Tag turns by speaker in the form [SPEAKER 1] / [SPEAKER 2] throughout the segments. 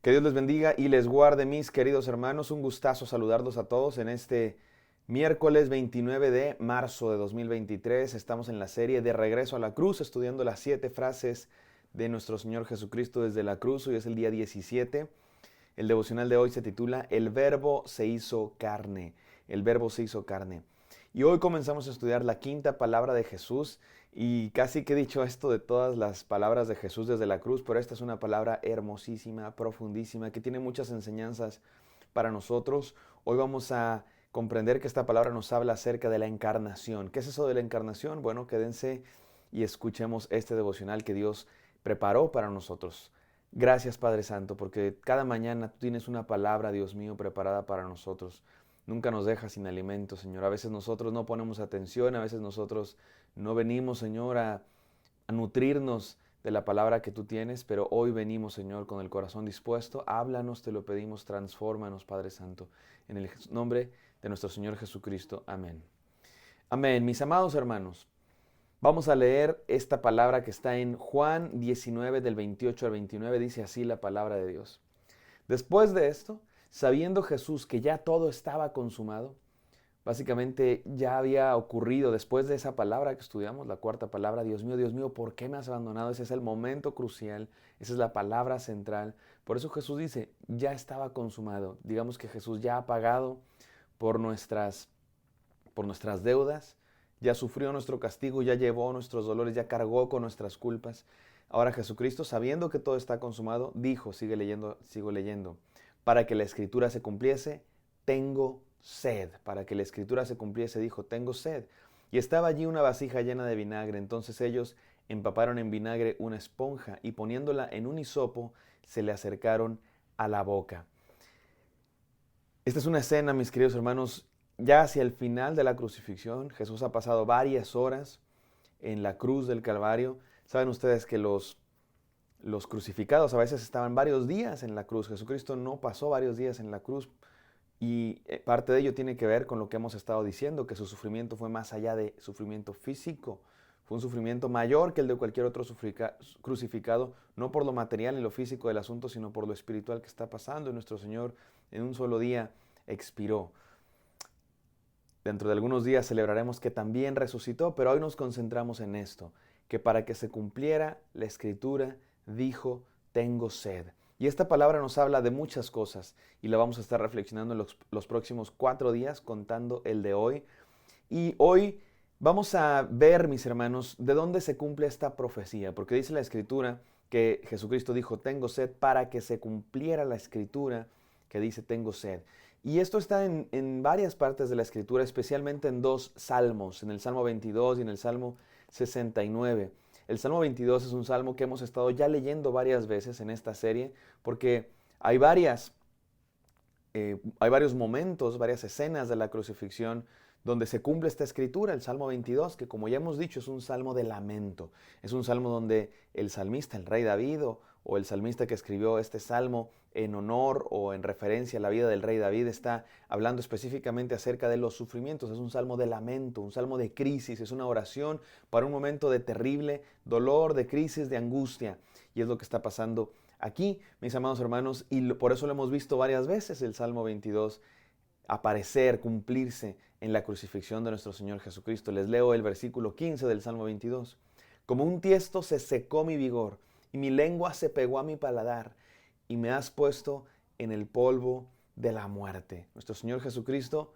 [SPEAKER 1] Que Dios les bendiga y les guarde, mis queridos hermanos. Un gustazo saludarlos a todos en este miércoles 29 de marzo de 2023. Estamos en la serie de Regreso a la Cruz, estudiando las 7 frases de nuestro Señor Jesucristo desde la cruz. Hoy es el día 17. El devocional de hoy se titula El Verbo se hizo carne. El Verbo se hizo carne. Y hoy comenzamos a estudiar la quinta palabra de Jesús. Y casi que he dicho esto de todas las palabras de Jesús desde la cruz, pero esta es una palabra hermosísima, profundísima, que tiene muchas enseñanzas para nosotros. Hoy vamos a comprender que esta palabra nos habla acerca de la encarnación. ¿Qué es eso de la encarnación? Bueno, quédense y escuchemos este devocional que Dios preparó para nosotros. Gracias, Padre Santo, porque cada mañana tú tienes una palabra, Dios mío, preparada para nosotros. Nunca nos dejas sin alimento, Señor. A veces nosotros no ponemos atención, a veces nosotros no venimos, Señor, a nutrirnos de la palabra que tú tienes, pero hoy venimos, Señor, con el corazón dispuesto. Háblanos, te lo pedimos, transfórmanos, Padre Santo. En el nombre de nuestro Señor Jesucristo. Amén. Amén. Mis amados hermanos, vamos a leer esta palabra que está en Juan 19, del 28 al 29. Dice así la palabra de Dios. Después de esto, sabiendo Jesús que ya todo estaba consumado, básicamente ya había ocurrido después de esa palabra que estudiamos, la cuarta palabra, Dios mío, ¿por qué me has abandonado? Ese es el momento crucial, esa es la palabra central. Por eso Jesús dice, ya estaba consumado. Digamos que Jesús ya ha pagado por nuestras deudas, ya sufrió nuestro castigo, ya llevó nuestros dolores, ya cargó con nuestras culpas. Ahora Jesucristo, sabiendo que todo está consumado, dijo, sigo leyendo, para que la escritura se cumpliese, tengo sed. Para que la escritura se cumpliese, dijo, tengo sed. Y estaba allí una vasija llena de vinagre. Entonces ellos empaparon en vinagre una esponja y poniéndola en un hisopo, se le acercaron a la boca. Esta es una escena, mis queridos hermanos, ya hacia el final de la crucifixión. Jesús ha pasado varias horas en la cruz del Calvario. Saben ustedes que los crucificados a veces estaban varios días en la cruz. Jesucristo no pasó varios días en la cruz. Y parte de ello tiene que ver con lo que hemos estado diciendo, que su sufrimiento fue más allá de sufrimiento físico. Fue un sufrimiento mayor que el de cualquier otro crucificado, no por lo material y lo físico del asunto, sino por lo espiritual que está pasando. Y nuestro Señor en un solo día expiró. Dentro de algunos días celebraremos que también resucitó, pero hoy nos concentramos en esto, que para que se cumpliera la Escritura dijo, tengo sed. Y esta palabra nos habla de muchas cosas y la vamos a estar reflexionando en los próximos 4 días, contando el de hoy. Y hoy vamos a ver, mis hermanos, de dónde se cumple esta profecía, porque dice la Escritura que Jesucristo dijo, tengo sed, para que se cumpliera la Escritura que dice, tengo sed. Y esto está en varias partes de la Escritura, especialmente en 2 salmos, en el Salmo 22 y en el Salmo 69. El Salmo 22 es un salmo que hemos estado ya leyendo varias veces en esta serie, porque hay varios momentos, varias escenas de la crucifixión donde se cumple esta escritura, el Salmo 22, que como ya hemos dicho es un salmo de lamento. Es un salmo donde el salmista, el rey David, o el salmista que escribió este salmo en honor o en referencia a la vida del rey David, está hablando específicamente acerca de los sufrimientos. Es un salmo de lamento, un salmo de crisis, es una oración para un momento de terrible dolor, de crisis, de angustia. Y es lo que está pasando aquí, mis amados hermanos, y por eso lo hemos visto varias veces, el Salmo 22 aparecer, cumplirse en la crucifixión de nuestro Señor Jesucristo. Les leo el versículo 15 del Salmo 22. Como un tiesto se secó mi vigor, y mi lengua se pegó a mi paladar, y me has puesto en el polvo de la muerte. Nuestro Señor Jesucristo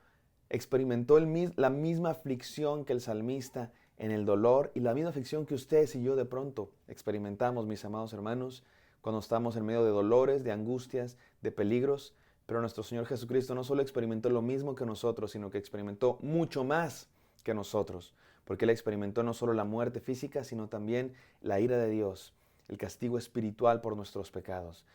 [SPEAKER 1] experimentó la misma aflicción que el salmista en el dolor, y la misma aflicción que ustedes y yo de pronto experimentamos, mis amados hermanos, cuando estamos en medio de dolores, de angustias, de peligros. Pero nuestro Señor Jesucristo no solo experimentó lo mismo que nosotros, sino que experimentó mucho más que nosotros, porque Él experimentó no solo la muerte física, sino también la ira de Dios, el castigo espiritual por nuestros pecados.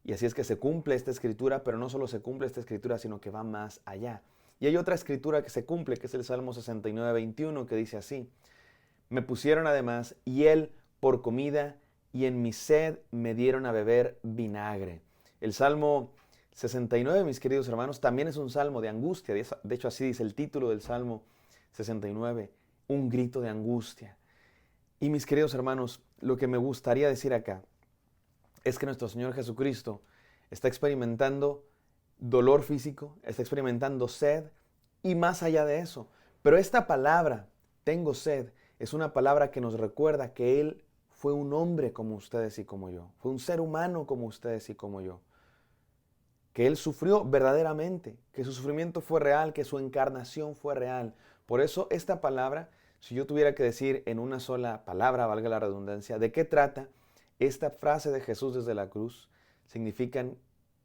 [SPEAKER 1] Y así es que se cumple esta escritura, pero no solo se cumple esta escritura, sino que va más allá. Y hay otra escritura que se cumple, que es el Salmo 69, 21, que dice así: me pusieron además hiel por comida y en mi sed me dieron a beber vinagre. El Salmo 69, mis queridos hermanos, también es un salmo de angustia. De hecho, así dice el título del Salmo 69, un grito de angustia. Y mis queridos hermanos, lo que me gustaría decir acá es que nuestro Señor Jesucristo está experimentando dolor físico, está experimentando sed y más allá de eso. Pero esta palabra, tengo sed, es una palabra que nos recuerda que Él fue un hombre como ustedes y como yo. Fue un ser humano como ustedes y como yo. Que Él sufrió verdaderamente, que su sufrimiento fue real, que su encarnación fue real. Por eso esta palabra, si yo tuviera que decir en una sola palabra, valga la redundancia, ¿de qué trata? Esta frase de Jesús desde la cruz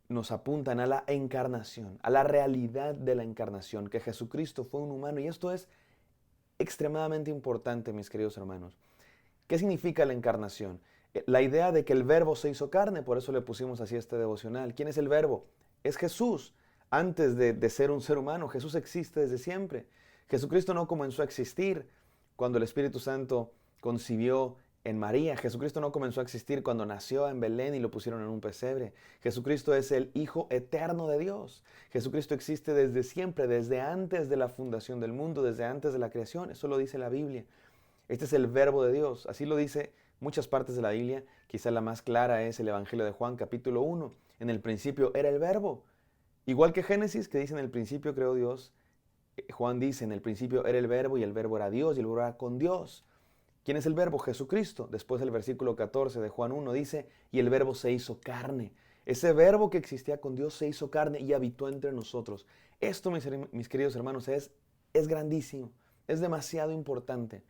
[SPEAKER 1] nos apuntan a la encarnación, a la realidad de la encarnación, que Jesucristo fue un humano. Y esto es extremadamente importante, mis queridos hermanos. ¿Qué significa la encarnación? La idea de que el verbo se hizo carne, por eso le pusimos así este devocional. ¿Quién es el verbo? Es Jesús. Antes de ser un ser humano, Jesús existe desde siempre. Jesucristo no comenzó a existir cuando el Espíritu Santo concibió en María. Jesucristo no comenzó a existir cuando nació en Belén y lo pusieron en un pesebre. Jesucristo es el Hijo eterno de Dios. Jesucristo existe desde siempre, desde antes de la fundación del mundo, desde antes de la creación. Eso lo dice la Biblia. Este es el verbo de Dios. Así lo dice muchas partes de la Biblia. Quizá la más clara es el Evangelio de Juan, capítulo 1. En el principio era el verbo. Igual que Génesis, que dice en el principio creó Dios. Juan dice en el principio era el verbo y el verbo era Dios y el verbo era con Dios. ¿Quién es el verbo? Jesucristo. Después el versículo 14 de Juan 1 dice, y el verbo se hizo carne. Ese verbo que existía con Dios se hizo carne y habitó entre nosotros. Esto, mis queridos hermanos, es grandísimo. Es demasiado importante.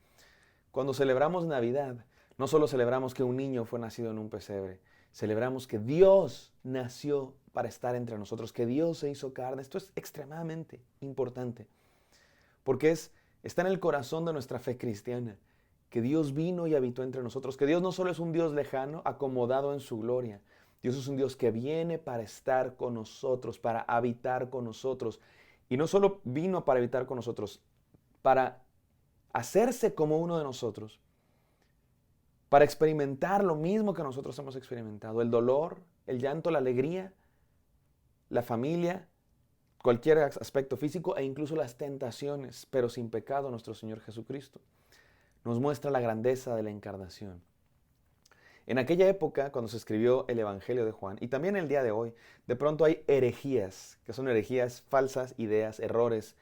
[SPEAKER 1] Cuando celebramos Navidad, no solo celebramos que un niño fue nacido en un pesebre, celebramos que Dios nació para estar entre nosotros, que Dios se hizo carne. Esto es extremadamente importante, porque está en el corazón de nuestra fe cristiana, que Dios vino y habitó entre nosotros, que Dios no solo es un Dios lejano, acomodado en su gloria, Dios es un Dios que viene para estar con nosotros, para habitar con nosotros, y no solo vino para habitar con nosotros, para hacerse como uno de nosotros, para experimentar lo mismo que nosotros hemos experimentado, el dolor, el llanto, la alegría, la familia, cualquier aspecto físico e incluso las tentaciones, pero sin pecado, nuestro Señor Jesucristo. Nos muestra la grandeza de la encarnación. En aquella época, cuando se escribió el Evangelio de Juan, y también el día de hoy, de pronto hay herejías, que son herejías, falsas ideas, errores,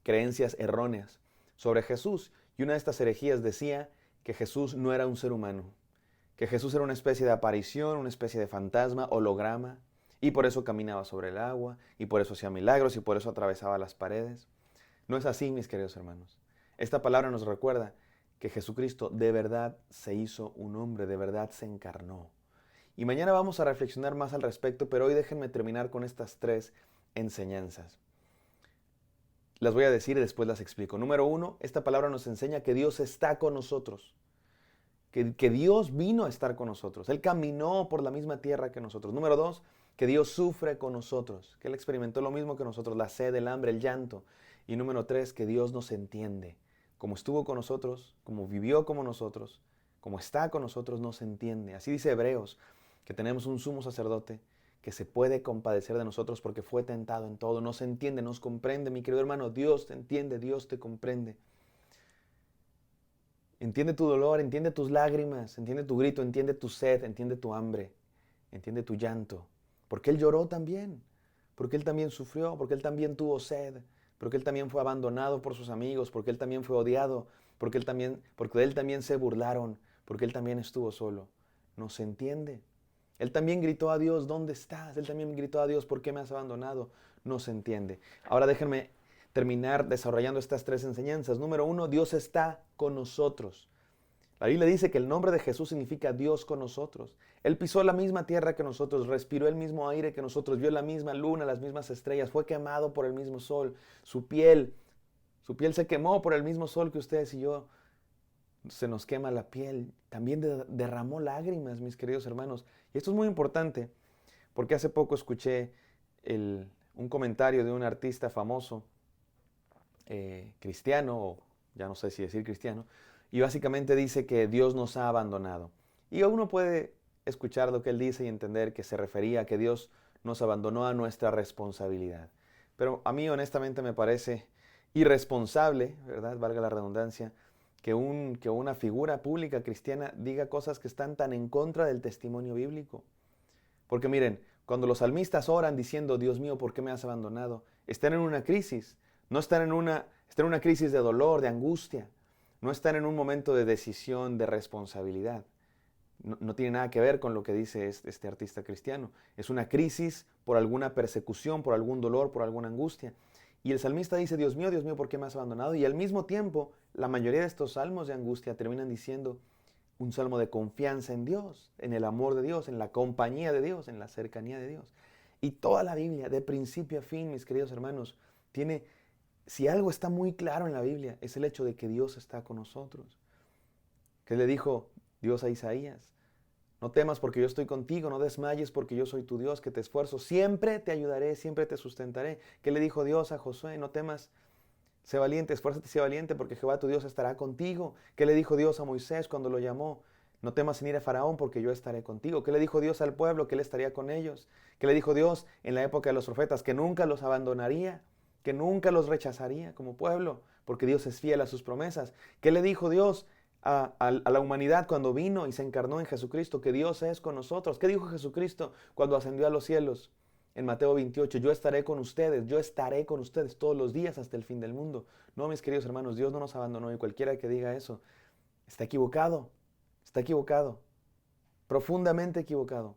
[SPEAKER 1] creencias erróneas sobre Jesús. Y una de estas herejías decía que Jesús no era un ser humano, que Jesús era una especie de aparición, una especie de fantasma, holograma, y por eso caminaba sobre el agua, y por eso hacía milagros, y por eso atravesaba las paredes. No es así, mis queridos hermanos. Esta palabra nos recuerda que Jesucristo de verdad se hizo un hombre, de verdad se encarnó. Y mañana vamos a reflexionar más al respecto, pero hoy déjenme terminar con estas 3 enseñanzas. Las voy a decir y después las explico. Número 1, esta palabra nos enseña que Dios está con nosotros. Que Dios vino a estar con nosotros. Él caminó por la misma tierra que nosotros. Número 2, que Dios sufre con nosotros. Que Él experimentó lo mismo que nosotros, la sed, el hambre, el llanto. Y número 3, que Dios nos entiende. Como estuvo con nosotros, como vivió como nosotros, como está con nosotros, nos entiende. Así dice Hebreos, que tenemos un sumo sacerdote que se puede compadecer de nosotros porque fue tentado en todo, nos entiende, nos comprende. Mi querido hermano, Dios te entiende, Dios te comprende. Entiende tu dolor, entiende tus lágrimas, entiende tu grito, entiende tu sed, entiende tu hambre, entiende tu llanto. Porque Él lloró también, porque Él también sufrió, porque Él también tuvo sed, porque Él también fue abandonado por sus amigos, porque Él también fue odiado, porque de Él también se burlaron, porque Él también estuvo solo. Nos entiende. Él también gritó a Dios, ¿dónde estás? Él también gritó a Dios, ¿por qué me has abandonado? No se entiende. Ahora déjenme terminar desarrollando estas 3 enseñanzas. Número 1, Dios está con nosotros. La Biblia dice que el nombre de Jesús significa Dios con nosotros. Él pisó la misma tierra que nosotros, respiró el mismo aire que nosotros, vio la misma luna, las mismas estrellas, fue quemado por el mismo sol. Su piel se quemó por el mismo sol que ustedes y yo. Se nos quema la piel, también derramó lágrimas, mis queridos hermanos. Y esto es muy importante, porque hace poco escuché un comentario de un artista famoso, cristiano, o ya no sé si decir cristiano, y básicamente dice que Dios nos ha abandonado. Y uno puede escuchar lo que él dice y entender que se refería a que Dios nos abandonó a nuestra responsabilidad. Pero a mí honestamente me parece irresponsable, ¿verdad? Valga la redundancia, que una figura pública cristiana diga cosas que están tan en contra del testimonio bíblico. Porque miren, Cuando los salmistas oran diciendo, Dios mío, ¿por qué me has abandonado? Están en una crisis. No están en una crisis de dolor, de angustia. No están en un momento de decisión, de responsabilidad. No tiene nada que ver con lo que dice este artista cristiano. Es una crisis por alguna persecución, por algún dolor, por alguna angustia. Y el salmista dice, Dios mío, ¿por qué me has abandonado? Y al mismo tiempo, la mayoría de estos salmos de angustia terminan diciendo un salmo de confianza en Dios, en el amor de Dios, en la compañía de Dios, en la cercanía de Dios. Y toda la Biblia, de principio a fin, mis queridos hermanos, si algo está muy claro en la Biblia, es el hecho de que Dios está con nosotros. ¿Qué le dijo Dios a Isaías? No temas porque yo estoy contigo, no desmayes porque yo soy tu Dios, que te esfuerzo, siempre te ayudaré, siempre te sustentaré. ¿Qué le dijo Dios a Josué? No temas, sé valiente, esfuérzate, sé valiente porque Jehová tu Dios estará contigo. ¿Qué le dijo Dios a Moisés cuando lo llamó? No temas en ir a Faraón porque yo estaré contigo. ¿Qué le dijo Dios al pueblo? Que él estaría con ellos. ¿Qué le dijo Dios en la época de los profetas? Que nunca los abandonaría, que nunca los rechazaría como pueblo, porque Dios es fiel a sus promesas. ¿Qué le dijo Dios a la humanidad cuando vino y se encarnó en Jesucristo? Que Dios es con nosotros. ¿Qué dijo Jesucristo cuando ascendió a los cielos? En Mateo 28, yo estaré con ustedes todos los días hasta el fin del mundo. No, mis queridos hermanos, Dios no nos abandonó, y cualquiera que diga eso está equivocado, profundamente equivocado.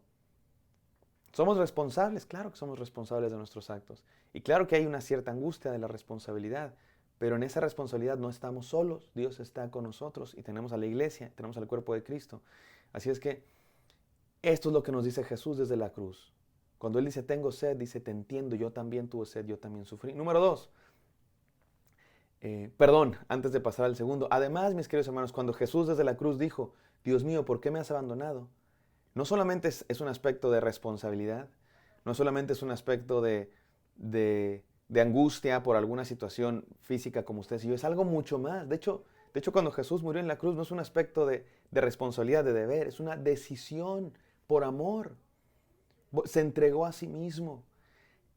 [SPEAKER 1] ¿Somos responsables? Claro que somos responsables de nuestros actos. Y claro que hay una cierta angustia de la responsabilidad, pero en esa responsabilidad no estamos solos, Dios está con nosotros y tenemos a la iglesia, tenemos al cuerpo de Cristo. Así es que esto es lo que nos dice Jesús desde la cruz. Cuando Él dice, tengo sed, dice, te entiendo, yo también tuve sed, yo también sufrí. Número 2, antes de pasar al segundo. Además, mis queridos hermanos, cuando Jesús desde la cruz dijo, Dios mío, ¿por qué me has abandonado? No solamente es un aspecto de responsabilidad, no solamente es un aspecto de angustia por alguna situación física como usted y yo, es algo mucho más. De hecho, cuando Jesús murió en la cruz no es un aspecto de responsabilidad, de deber, es una decisión por amor. Se entregó a sí mismo.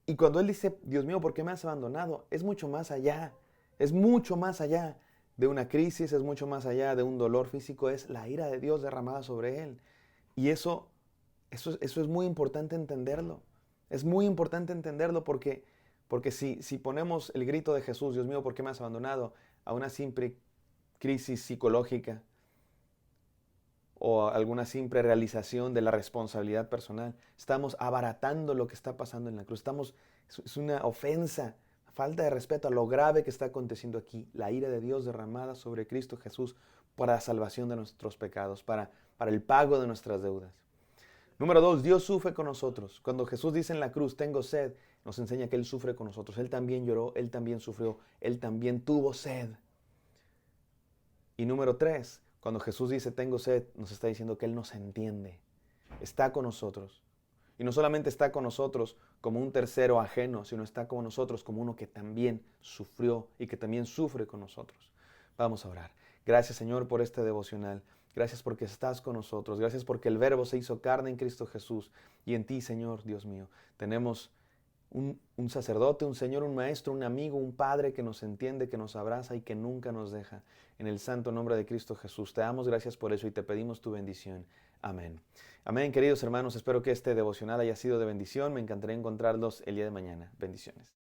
[SPEAKER 1] Y cuando Él dice, Dios mío, ¿por qué me has abandonado? Es mucho más allá. Es mucho más allá de una crisis, es mucho más allá de un dolor físico, es la ira de Dios derramada sobre Él. Y eso es muy importante entenderlo. Es muy importante entenderlo porque si ponemos el grito de Jesús, Dios mío, ¿por qué me has abandonado?, a una simple crisis psicológica o a alguna simple realización de la responsabilidad personal, estamos abaratando lo que está pasando en la cruz. Es una ofensa, falta de respeto a lo grave que está aconteciendo aquí. La ira de Dios derramada sobre Cristo Jesús para la salvación de nuestros pecados, para el pago de nuestras deudas. Número 2, Dios sufre con nosotros. Cuando Jesús dice en la cruz, tengo sed, nos enseña que Él sufre con nosotros. Él también lloró, Él también sufrió, Él también tuvo sed. Y número 3, cuando Jesús dice, tengo sed, nos está diciendo que Él nos entiende. Está con nosotros. Y no solamente está con nosotros como un tercero ajeno, sino está con nosotros como uno que también sufrió y que también sufre con nosotros. Vamos a orar. Gracias, Señor, por este devocional. Gracias porque estás con nosotros. Gracias porque el Verbo se hizo carne en Cristo Jesús. Y en ti, Señor, Dios mío, tenemos un sacerdote, un Señor, un Maestro, un amigo, un Padre que nos entiende, que nos abraza y que nunca nos deja. En el santo nombre de Cristo Jesús, te damos gracias por eso y te pedimos tu bendición. Amén. Amén, queridos hermanos. Espero que este devocional haya sido de bendición. Me encantaría encontrarlos el día de mañana. Bendiciones.